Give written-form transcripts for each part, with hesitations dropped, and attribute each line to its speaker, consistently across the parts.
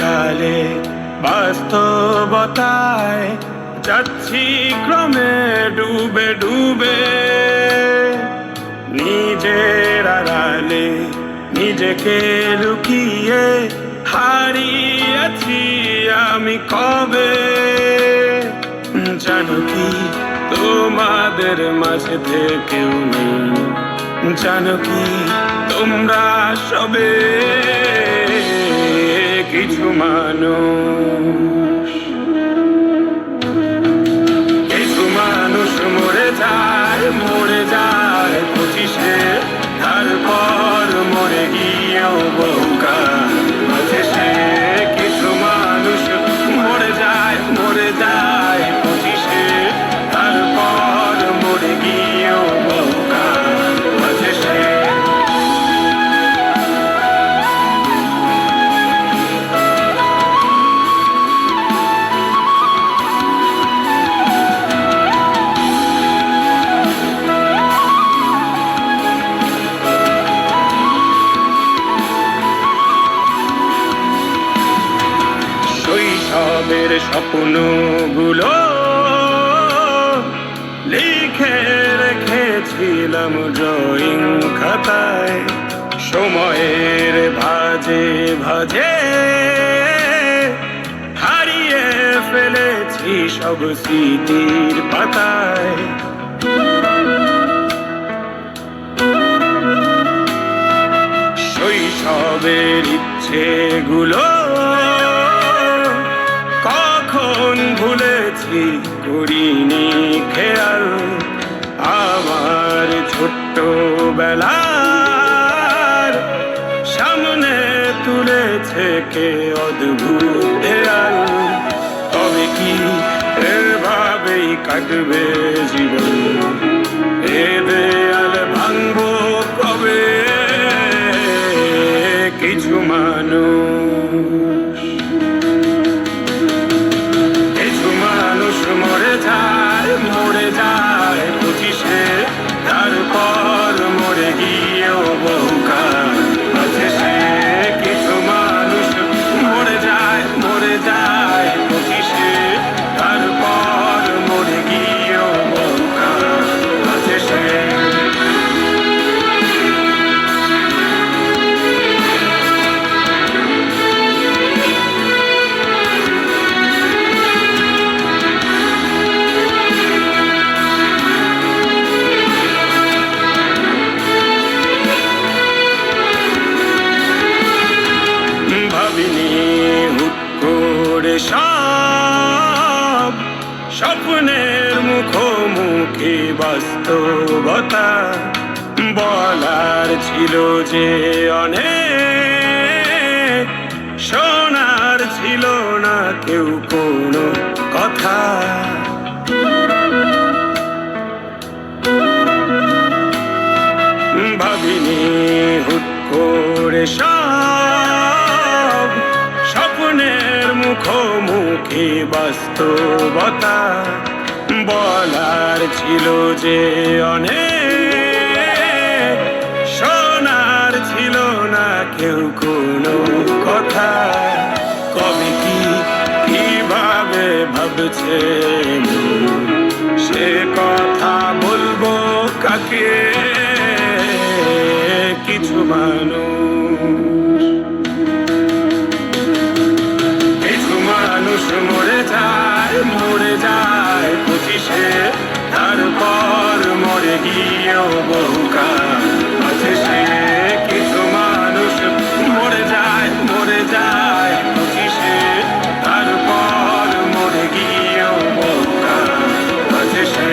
Speaker 1: কালে বাস্তবতায় যাচ্ছি ক্রমে ডুবে ডুবে, নিজের আড়ালে নিজেকে লুকিয়ে হারিয়েছি আমি কবে। জানো কি তোমাদের মাঝে থেকেও নেই, জানো কি তোমরা সবে কিছু মানুষ। কিছু মানুষ মরে যায় 25-এ, তারপর মরে গিয়েও বহুকাল আছে সে। কিছু মানুষ মরে যায় 25-এ, তারপর মরে গিয়েও বহুকাল আছে সে। শৈশবের স্বপ্নগুলো লিখে রেখেছিলাম ড্রয়িং খাতায়, সময়ের ভাঁজে ভাঁজে হারিয়ে ফেলেছি সব স্মৃতির পাতায়। শৈশবের ইচ্ছেগুলো কখন ভুলেছি করিনি খেয়াল, আমার ছোট্টবেলার সামনে তুলেছে কে অদ্ভুত দেয়াল। তবে কি এভাবেই কাটবে জীবন, এ দেয়াল ভাঙবো কবে? কিছু মানুষ মরে যায় 25-এ, তারপর মরে গিয়েও বহুকাল আছে সে। কিছু মানুষ মরে যায় 25-এ, তারপর মরে গিয়েও বহুকাল আছে সে। ভাবিনি হুট করে সব স্বপ্নের মুখোমুখি বাস্তবতা, বলার ছিল যে অনেক, শোনার ছিল না কেউ কোনো কথা। ভাবিনি হুট করে সব স্বপ্নের মুখোমুখি বাস্তবতা, বলার ছিল যে অনেক, শোনার ছিল না কেউ কোনো কথা। কবে কি কিভাবে ভাবছে সে কথা বলবো কাকে? কিছু মানুষ মরে যায় 25-এ, তারপর মরে গিয়েও বহুকাল আছে সে। কিছু মানুষ মরে যায় 25-এ, তারপর মরে গিয়েও বহুকাল আছে সে।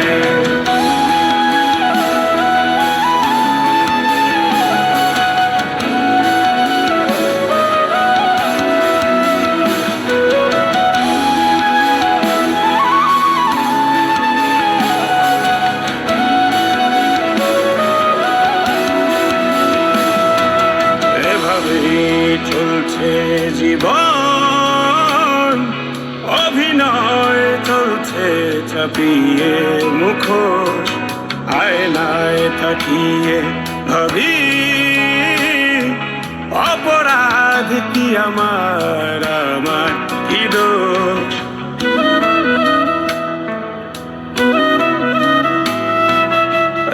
Speaker 1: চলছে জীবন, অভিনয় চলছে চাপিয়ে মুখোশ, আয়নায় তাকিয়ে ভাবি অপরাধ অপরাধ কি আমার কি দোষ?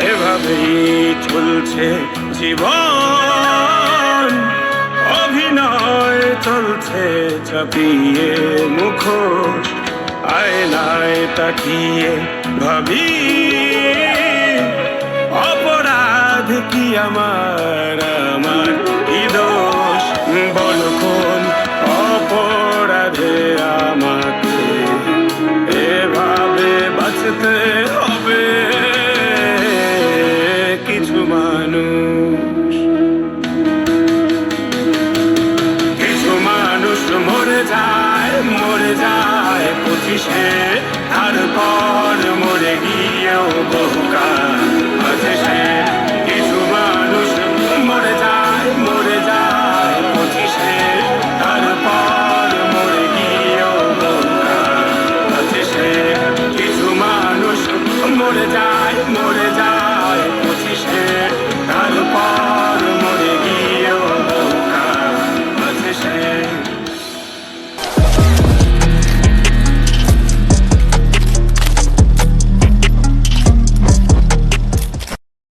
Speaker 1: এভাবেই চলছে জীবন, অভিনয় চলছে চাপিয়ে মুখোশ। আয়নায় তাকিয়ে ভাবি অপরাধ কি আমার কি দোষ? বল কোন অপরাধে আমাকে এভাবে বাঁচতে হবে? কিছু মানুষ মরে যায় 25-এ